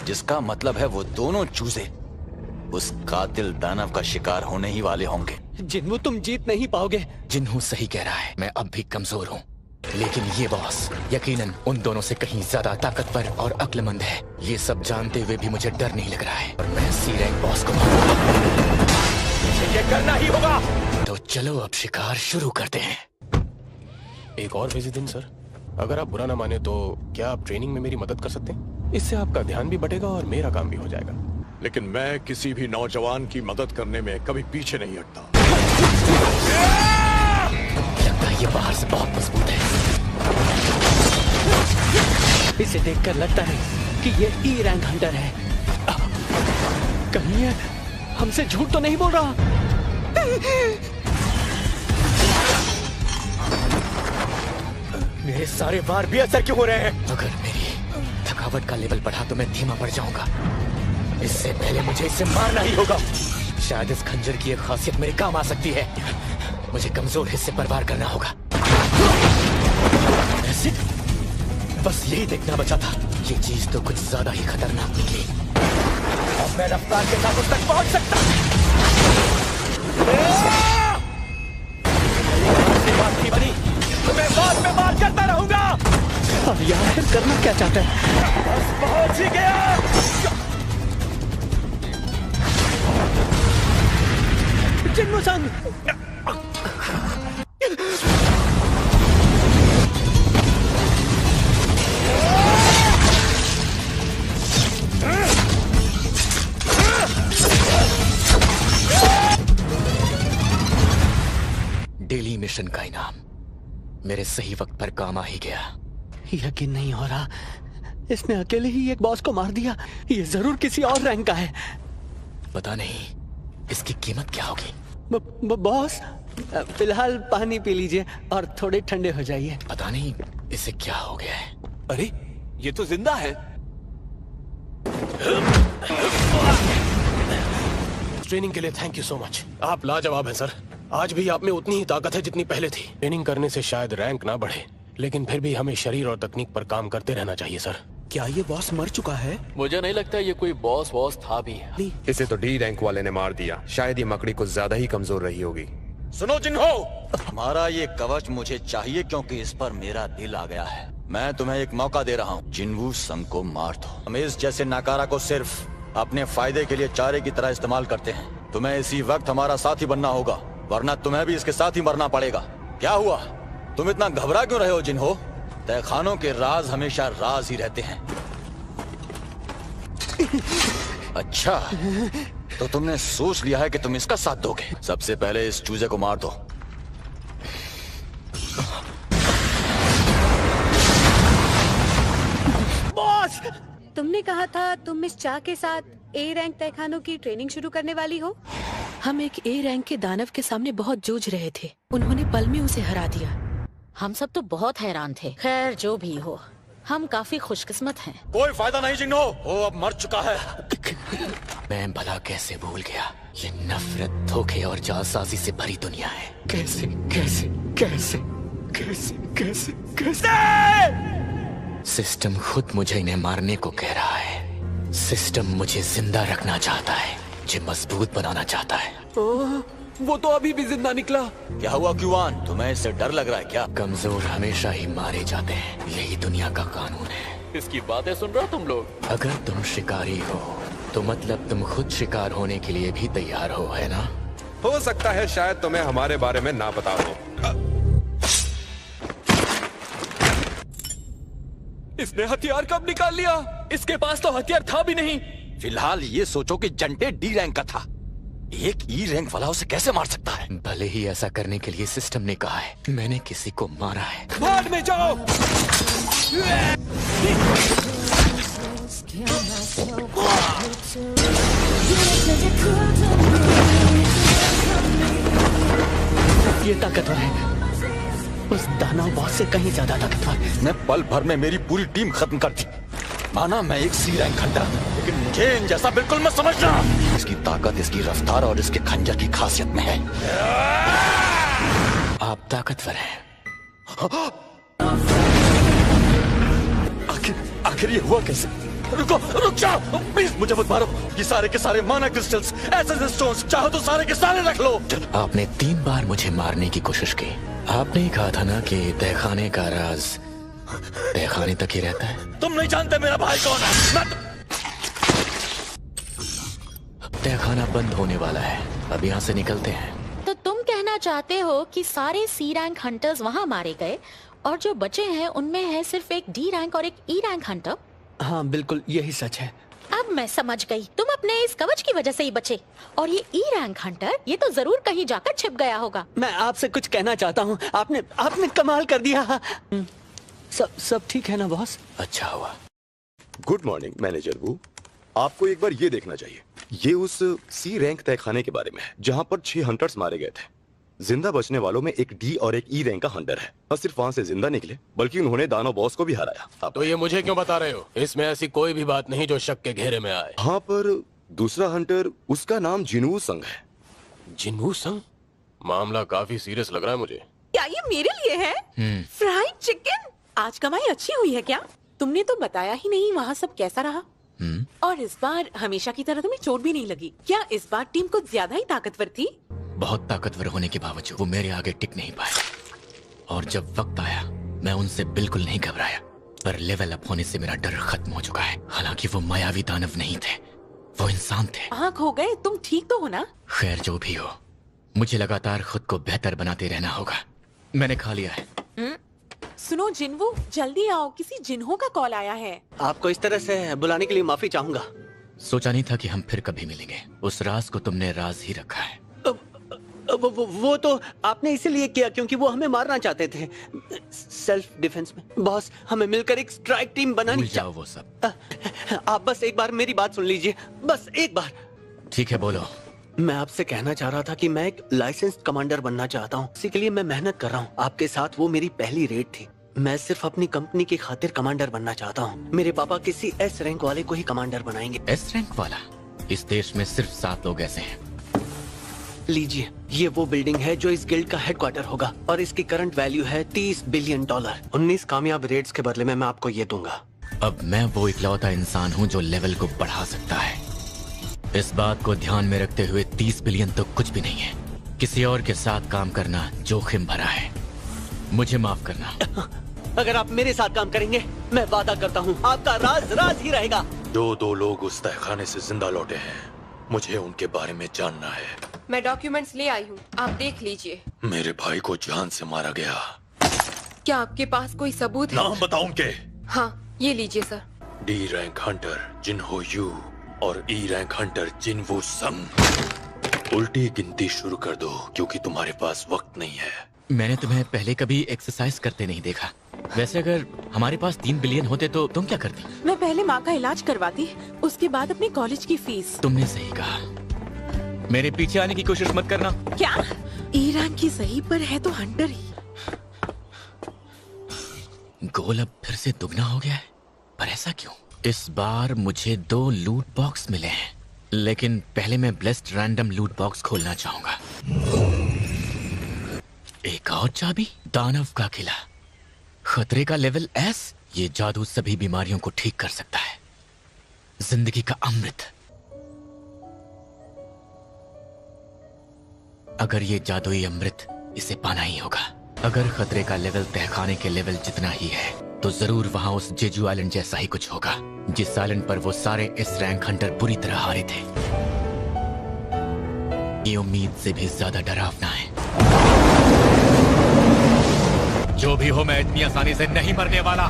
जिसका मतलब है वो दोनों चूजे उस कातिल दानव का शिकार होने ही वाले होंगे। जिन्हू तुम जीत नहीं पाओगे। जिन्हू सही कह रहा है, मैं अब भी कमजोर हूँ, लेकिन ये बॉस यकीनन उन दोनों से कहीं ज्यादा ताकतवर और अक्लमंद है। ये सब जानते हुए भी मुझे डर नहीं लग रहा है और मैं सी रैंक बॉस को ये करना ही होगा। तो चलो अब शिकार शुरू करते हैं। एक और बिजी दिन सर, अगर आप बुरा ना माने तो क्या आप ट्रेनिंग में मेरी मदद कर सकते हैं? इससे आपका ध्यान भी बढ़ेगा और मेरा काम भी हो जाएगा। लेकिन मैं किसी भी नौजवान की मदद करने में कभी पीछे नहीं हटता। लगता है ये बाहर से बहुत मजबूत है। इसे देखकर लगता है कि ये ई रैंक हंटर है। कहीं ये हमसे झूठ तो नहीं बोल रहा। मेरे सारे वार भी असर क्यों हो रहे हैं? अगर मेरी थकावट का लेवल बढ़ा तो मैं धीमा पड़ जाऊंगा। इससे पहले मुझे इसे मारना ही होगा। शायद इस खंजर की एक खासियत मेरे काम आ सकती है। मुझे कमजोर हिस्से पर वार करना होगा। ऐसे? बस यही देखना बचा था। ये चीज तो कुछ ज्यादा ही खतरनाक निकली। अब मैं रफ्तार के साथ उस तक पहुंच सकता। बात नहीं बनी, तुम्हें बाद में मार करता रहूंगा। अब यार फिर करना क्या चाहता है? बस पहुंच ही गया। जिन्नू संग। डेली मिशन का इनाम मेरे सही वक्त पर काम आ ही गया। यकीन नहीं हो रहा, इसने अकेले ही एक बॉस को मार दिया। ये जरूर किसी और रैंक का है। पता नहीं इसकी कीमत क्या होगी। बॉस, फिलहाल पानी पी लीजिए और थोड़े ठंडे हो जाइए। पता नहीं इसे क्या हो गया है। अरे ये तो जिंदा है। ट्रेनिंग के लिए थैंक यू सो मच। आप लाजवाब हैं सर। आज भी आप में उतनी ही ताकत है जितनी पहले थी। ट्रेनिंग करने से शायद रैंक ना बढ़े, लेकिन फिर भी हमें शरीर और तकनीक पर काम करते रहना चाहिए सर। क्या ये बॉस मर चुका है? मुझे नहीं लगता ये कोई बॉस था भी। इसे तो डी रैंक वाले ने मार दिया। शायद ये मकड़ी कुछ ज्यादा ही कमजोर रही होगी। सुनो जिन्हो, हमारा ये कवच मुझे चाहिए क्योंकि इस पर मेरा दिल आ गया है। मैं तुम्हें एक मौका दे रहा हूँ, जिन्हू संग को मार दो। हम इस जैसे नाकारा को सिर्फ अपने फायदे के लिए चारे की तरह इस्तेमाल करते हैं। तुम्हें इसी वक्त हमारा साथी बनना होगा, वरना तुम्हें भी इसके साथ ही मरना पड़ेगा। क्या हुआ, तुम इतना घबरा क्यों रहे हो जिन्हो? तहखानों के राज हमेशा राज ही रहते हैं। अच्छा, तो तुमने सोच लिया है कि तुम इसका साथ दोगे। सबसे पहले इस चूजे को मार दो। बॉस, तुमने कहा था तुम इस चा के साथ ए रैंक तहखानों की ट्रेनिंग शुरू करने वाली हो। हम एक ए रैंक के दानव के सामने बहुत जूझ रहे थे। उन्होंने पल में उसे हरा दिया। हम सब तो बहुत हैरान थे। खैर जो भी हो, हम काफी खुशकिस्मत हैं। कोई फायदा नहीं जिन्हो, वो अब मर चुका है। मैं भला कैसे भूल गया। ये नफरत, धोखे और जालसाजी से भरी दुनिया है। कैसे कैसे कैसे कैसे कैसे कैसे सिस्टम खुद मुझे इन्हें मारने को कह रहा है। सिस्टम मुझे जिंदा रखना चाहता है, मुझे मजबूत बनाना चाहता है। वो तो अभी भी जिंदा निकला। क्या हुआ क्यूआन, तुम्हें इससे डर लग रहा है क्या? कमजोर हमेशा ही मारे जाते हैं, यही दुनिया का कानून है। इसकी बातें सुन रहे हो तुम लोग? अगर तुम शिकारी हो तो मतलब तुम खुद शिकार होने के लिए भी तैयार हो, है ना? हो सकता है शायद तुम्हें हमारे बारे में ना पता हो। इसने हथियार कब निकाल लिया? इसके पास तो हथियार था भी नहीं। फिलहाल ये सोचो कि जंटे डी रैंक का था, एक ई रैंक वाला उसे कैसे मार सकता है? भले ही ऐसा करने के लिए सिस्टम ने कहा है, मैंने किसी को मारा है। भाग में जाओ। ये ताकतवर है, उस दानव बॉस से कहीं ज्यादा ताकतवर। मैं पल भर में मेरी पूरी टीम खत्म कर दी। माना मैं एक सी रैंक हंटर, लेकिन मुझे इन जैसा बिल्कुल मत समझना। इसकी ताकत इसकी रफ्तार और इसके खंजर की खासियत में है। आप ताकतवर हैं। आखिर ये हुआ कैसे? रुको, रुक जाओ प्लीज, मुझे मत मारो। ये सारे के सारे माना क्रिस्टल्स, एसेंस स्टोन्स, चाहो तो सारे के सारे रख लो। आपने 3 बार मुझे मारने की कोशिश की। आपने ही कहा था ना कि तहखाने का राज तहखाने तक ही रहता है। तुम नहीं जानते मेरा भाई कौन है। तहखाना बंद होने वाला है, अब यहाँ से निकलते हैं। तो तुम कहना चाहते हो कि सारे सी रैंक हंटर्स वहाँ मारे गए और जो बचे हैं उनमें है सिर्फ एक डी रैंक और एक ई रैंक हंटर? हाँ बिल्कुल यही सच है। अब मैं समझ गई, तुम अपने इस कवच की वजह से ही बचे। और ये ई रैंक हंटर, ये तो जरूर कहीं जाकर छिप गया होगा। मैं आपसे कुछ कहना चाहता हूँ। आपने कमाल कर दिया। सब ठीक है ना बॉस? अच्छा हुआ। गुड मॉर्निंग मैनेजर वू। आपको एक बार ये देखना चाहिए। ये उस सी रैंक तहखाने के बारे में है जहाँ पर 6 हंटर्स मारे गए थे। जिंदा बचने वालों में एक डी और एक ई रैंक का हंटर है। और सिर्फ वहाँ से जिंदा निकले, बल्कि उन्होंने दानव बॉस को भी हराया। तो ये मुझे क्यों बता रहे हो? इसमें ऐसी कोई भी बात नहीं जो शक के घेरे में आए। हाँ, पर दूसरा हंटर, उसका नाम जिनवू संग है। जिनवू संग? मामला काफी सीरियस लग रहा है मुझे। क्या ये मेरे लिए है? Fried chicken? आज कमाई अच्छी हुई है क्या? तुमने तो बताया ही नहीं वहाँ सब कैसा रहा। और इस बार हमेशा की तरह तुम्हें चोट भी नहीं लगी क्या? इस बार टीम कुछ ज्यादा ही ताकतवर थी। बहुत ताकतवर होने के बावजूद वो मेरे आगे टिक नहीं पाए। और जब वक्त आया, मैं उनसे बिल्कुल नहीं घबराया। पर लेवल अप होने से मेरा डर खत्म हो चुका है। हालांकि वो मायावी दानव नहीं थे, वो इंसान थे। आँख हो गए, तुम ठीक तो हो ना? खैर जो भी हो, मुझे लगातार खुद को बेहतर बनाते रहना होगा। मैंने खा लिया है। सुनो जिनवू, जल्दी आओ, किसी जिन्हों का कॉल आया है। आपको इस तरह से बुलाने के लिए माफी चाहूंगा। सोचा नहीं था कि हम फिर कभी मिलेंगे। उस राज को तुमने राज ही रखा है। वो तो आपने इसीलिए किया क्योंकि वो हमें मारना चाहते थे, सेल्फ डिफेंस में। बॉस, हमें मिलकर एक स्ट्राइक टीम बनानी। भूल जाओ वो सब। आप बस एक बार मेरी बात सुन लीजिए, बस एक बार। ठीक है, बोलो। मैं आपसे कहना चाह रहा था कि मैं एक लाइसेंस्ड कमांडर बनना चाहता हूँ। इसी के लिए मैं मेहनत कर रहा हूँ। आपके साथ वो मेरी पहली रेड थी। मैं सिर्फ अपनी कंपनी की खातिर कमांडर बनना चाहता हूँ। मेरे पापा किसी एस रैंक वाले को ही कमांडर बनाएंगे। एस रैंक वाला? इस देश में सिर्फ 7 लोग ऐसे हैं। लीजिए, ये वो बिल्डिंग है जो इस गिल्ड का हेडक्वार्टर होगा और इसकी करंट वैल्यू है $30 बिलियन। 19 कामयाब रेड्स के बदले में मैं आपको ये दूंगा। अब मैं वो इकलौता इंसान हूँ जो लेवल को बढ़ा सकता है। इस बात को ध्यान में रखते हुए 30 बिलियन तो कुछ भी नहीं है। किसी और के साथ काम करना जोखिम भरा है। मुझे माफ करना। अगर आप मेरे साथ काम करेंगे, मैं वादा करता हूँ आपका राज राज ही रहेगा। जो 2 लोग उस तहखाने से जिंदा लौटे हैं, मुझे उनके बारे में जानना है। मैं डॉक्यूमेंट्स ले आई हूँ, आप देख लीजिए। मेरे भाई को जान से मारा गया। क्या आपके पास कोई सबूत है? नाम बताओ उनके। हाँ, ये लीजिए sir. D rank hunter Jinho Yoo और ई रैंक हंटर जिनवू संग। उल्टी गिनती शुरू कर दो क्योंकि तुम्हारे पास वक्त नहीं है। मैंने तुम्हें पहले कभी एक्सरसाइज करते नहीं देखा। वैसे अगर हमारे पास 3 बिलियन होते तो तुम क्या करती? मैं पहले माँ का इलाज करवाती, उसके बाद अपने कॉलेज की फीस। तुमने सही कहा। मेरे पीछे आने की कोशिश मत करना। क्या? ई रैंक की सही पर है तो हंटर ही। गोल अब फिर से दुगना हो गया है, पर ऐसा क्यों? इस बार मुझे 2 लूट बॉक्स मिले हैं, लेकिन पहले मैं ब्लेस्ड रैंडम लूट बॉक्स खोलना चाहूंगा। एक और चाबी, दानव का किला, खतरे का लेवल S। ये जादू सभी बीमारियों को ठीक कर सकता है। जिंदगी का अमृत। अगर ये जादुई अमृत, इसे पाना ही होगा। अगर खतरे का लेवल तहखाने के लेवल जितना ही है, तो जरूर वहां उस जेजू आइलैंड जैसा ही कुछ होगा, जिस आइलैंड पर वो सारे एस रैंक हंटर बुरी तरह हारे थे। ये उम्मीद से भी ज्यादा डरावना है। जो भी हो, मैं इतनी आसानी से नहीं मरने वाला।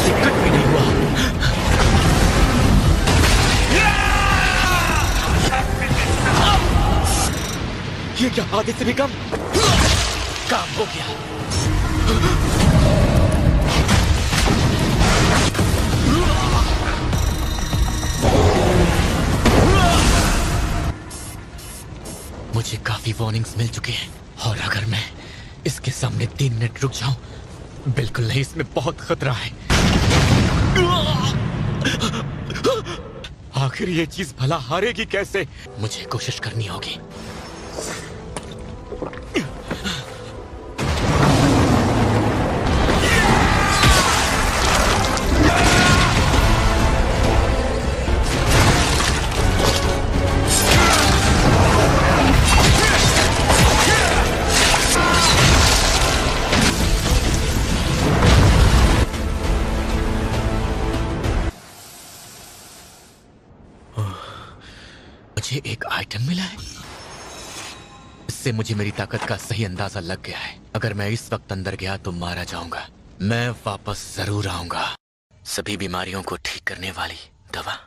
दिक्कत भी नहीं हुआ। ये क्या, आगे से भी कम? काम हो गया। मुझे काफी वार्निंग्स मिल चुके हैं और अगर मैं इसके सामने 3 मिनट रुक जाऊं, बिल्कुल नहीं, इसमें बहुत खतरा है। आखिर ये चीज भला हारेगी कैसे? मुझे कोशिश करनी होगी। आइटम मिला है। इससे मुझे मेरी ताकत का सही अंदाजा लग गया है। अगर मैं इस वक्त अंदर गया तो मारा जाऊंगा। मैं वापस जरूर आऊंगा। सभी बीमारियों को ठीक करने वाली दवा।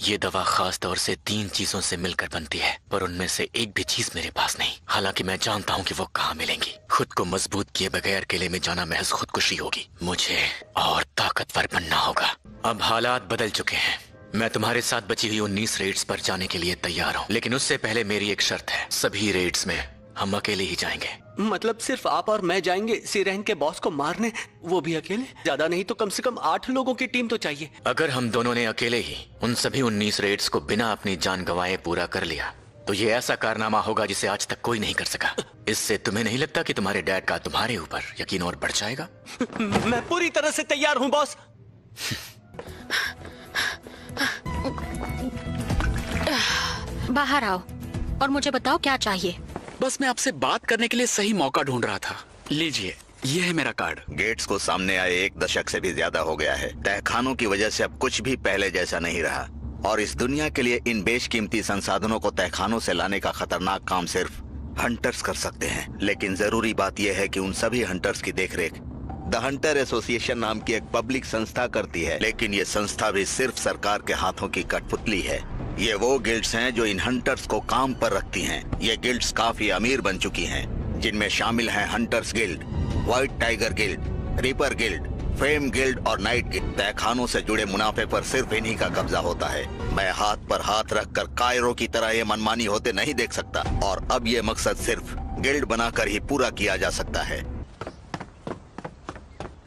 ये दवा खास तौर से 3 चीजों से मिलकर बनती है, पर उनमें से एक भी चीज मेरे पास नहीं। हालांकि मैं जानता हूँ कि वो कहाँ मिलेंगी। खुद को मजबूत किए बगैर किले में जाना महज खुदकुशी होगी। मुझे और ताकतवर बनना होगा। अब हालात बदल चुके हैं। मैं तुम्हारे साथ बची हुई 19 रेड्स पर जाने के लिए तैयार हूँ, लेकिन उससे पहले मेरी एक शर्त है। सभी रेड्स में हम अकेले ही जाएंगे। मतलब सिर्फ आप और मैं जाएंगे सी रैंक के बॉस को मारने, वो भी अकेले? ज्यादा नहीं तो कम से कम 8 लोगों की टीम तो चाहिए। अगर हम दोनों ने अकेले ही उन सभी 19 रेड्स को बिना अपनी जान गंवाए पूरा कर लिया तो ये ऐसा कारनामा होगा जिसे आज तक कोई नहीं कर सका। इससे तुम्हें नहीं लगता कि तुम्हारे डैड का तुम्हारे ऊपर यकीन और बढ़ जाएगा? मैं पूरी तरह से तैयार हूँ बॉस। बाहर आओ और मुझे बताओ क्या चाहिए। बस मैं आपसे बात करने के लिए सही मौका ढूंढ रहा था। लीजिए, ये है मेरा कार्ड। गेट्स को सामने आए 1 दशक से भी ज्यादा हो गया है। तहखानों की वजह से अब कुछ भी पहले जैसा नहीं रहा, और इस दुनिया के लिए इन बेशकीमती संसाधनों को तहखानों से लाने का खतरनाक काम सिर्फ हंटर्स कर सकते हैं। लेकिन जरूरी बात यह है कि उन सभी हंटर्स की देखरेख द हंटर एसोसिएशन नाम की एक पब्लिक संस्था करती है। लेकिन ये संस्था भी सिर्फ सरकार के हाथों की कठपुतली है। ये वो गिल्ड्स हैं जो इन हंटर्स को काम पर रखती हैं। ये गिल्ड्स काफी अमीर बन चुकी हैं, जिनमें शामिल हैं hunters guild, white tiger guild, ripper guild, fame guild और नाइट गिल्ड। तहखानों से जुड़े मुनाफे पर सिर्फ इन्हीं का कब्जा होता है। मैं हाथ पर हाथ रखकर कायरो की तरह ये मनमानी होते नहीं देख सकता, और अब ये मकसद सिर्फ गिल्ड बनाकर ही पूरा किया जा सकता है।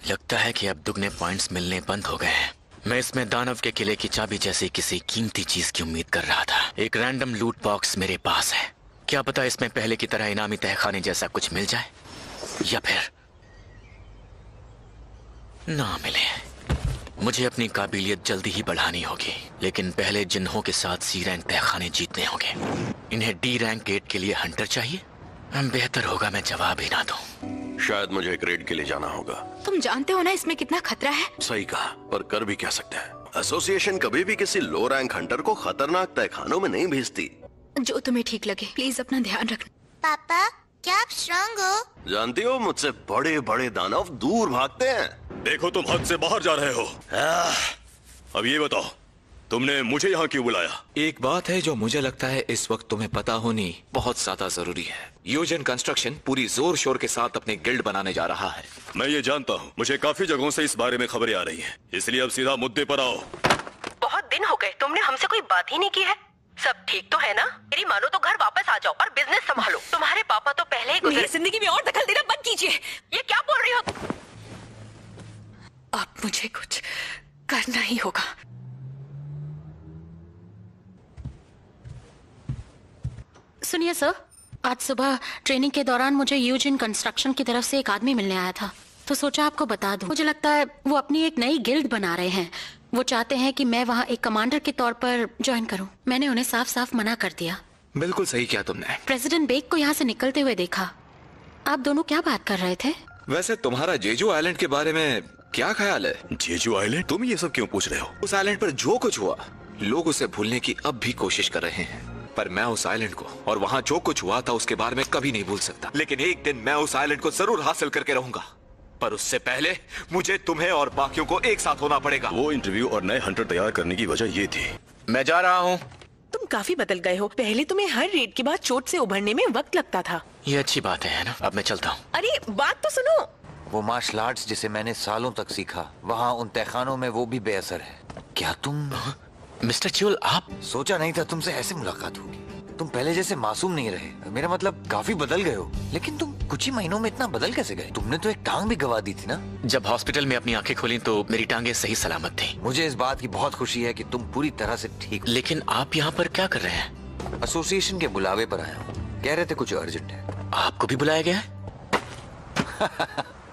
लगता है कि अब दुगने पॉइंट्स मिलने बंद हो गए हैं। मैं इसमें दानव के किले की चाबी जैसी किसी कीमती चीज की उम्मीद कर रहा था। एक रैंडम लूट बॉक्स मेरे पास है। क्या पता इसमें पहले की तरह इनामी तहखाने जैसा कुछ मिल जाए, या फिर ना मिले। मुझे अपनी काबिलियत जल्दी ही बढ़ानी होगी, लेकिन पहले जिन्हों के साथ सी रैंक तहखाने जीतने होंगे। इन्हें डी रैंक गेट के लिए हंटर चाहिए। बेहतर होगा मैं जवाब ही ना दूं। शायद मुझे एक रेड के लिए जाना होगा। तुम जानते हो ना इसमें कितना खतरा है। सही कहा, पर कर भी क्या सकते हैं। एसोसिएशन कभी भी किसी लो रैंक हंटर को खतरनाक तहखानों में नहीं भेजती। जो तुम्हें ठीक लगे, प्लीज अपना ध्यान रखना। पापा, क्या आप स्ट्रांग हो? जानती हो, मुझसे बड़े बड़े दानव दूर भागते हैं। देखो, तुम हद से बाहर जा रहे हो। अब ये बताओ, तुमने मुझे यहाँ क्यों बुलाया? एक बात है जो मुझे लगता है इस वक्त तुम्हें पता होनी बहुत ज्यादा जरूरी है। यूजन कंस्ट्रक्शन पूरी जोर शोर के साथ अपने गिल्ड बनाने जा रहा है। मैं ये जानता हूँ, मुझे काफी जगहों से इस बारे में खबरें आ रही हैं, इसलिए अब सीधा मुद्दे पर आओ। बहुत दिन हो गए, तुमने हमसे कोई बात ही नहीं की है। सब ठीक तो है ना? मेरी मानो तो घर वापस आ जाओ और बिजनेस संभालो। तुम्हारे पापा तो पहले ही मेरी जिंदगी में और दखल देना बंद कीजिए। ये क्या बोल रही हो? अब मुझे कुछ करना ही होगा। सुनिए सर, आज सुबह ट्रेनिंग के दौरान मुझे यूजिन कंस्ट्रक्शन की तरफ से एक आदमी मिलने आया था, तो सोचा आपको बता दूं। मुझे लगता है वो अपनी एक नई गिल्ड बना रहे हैं। वो चाहते हैं कि मैं वहाँ एक कमांडर के तौर पर ज्वाइन करूं। मैंने उन्हें साफ साफ मना कर दिया। बिल्कुल सही किया तुमने। प्रेसिडेंट बेग को यहाँ से निकलते हुए देखा। आप दोनों क्या बात कर रहे थे? वैसे तुम्हारा जेजू आइलैंड के बारे में क्या ख्याल है? Jeju island? तुम ये सब क्यों पूछ रहे हो? उस आइलैंड पर जो कुछ हुआ, लोग उसे भूलने की अब भी कोशिश कर रहे हैं, पर मैं उस आइलैंड को और वहाँ जो कुछ हुआ था उसके बारे में कभी नहीं भूल सकता। लेकिन एक दिन मैं उस आइलैंड को जरूर हासिल करके रहूंगा, पर उससे पहले मुझे तुम्हें और बाकियों को एक साथ होना पड़ेगा। वो इंटरव्यू और नए हंटर तैयार करने की वजह ये थी। मैं जा रहा हूँ। तुम काफी बदल गए हो। पहले तुम्हें हर रेड के बाद चोट से उभरने में वक्त लगता था। ये अच्छी बात है ना? अब मैं चलता हूँ। अरे बात तो सुनो। वो मार्शल आर्ट्स जिसे मैंने सालों तक सीखा, वहाँ उन तहखानों में वो भी बेअसर है। क्या तुम मिस्टर च्यूल, आप? सोचा नहीं था तुमसे ऐसे मुलाकात होगी। तुम पहले जैसे मासूम नहीं रहे। मेरा मतलब काफी बदल गए हो। लेकिन तुम कुछ ही महीनों में इतना बदल कैसे गए? तुमने तो एक टांग भी गवा दी थी ना? जब हॉस्पिटल में अपनी आंखें खोली तो मेरी टांगें सही सलामत थी। मुझे इस बात की बहुत खुशी है कि तुम पूरी तरह से ठीक। लेकिन आप यहाँ पर क्या कर रहे हैं? एसोसिएशन के बुलावे पर आया हूँ। कह रहे थे कुछ अर्जेंट है। आपको भी बुलाया गया है?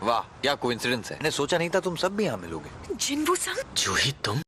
वाह, क्या कोइंसिडेंस है। मैंने सोचा नहीं था तुम सब भी यहाँ मिलोगे। जिन्वू संग? जूही, तुम?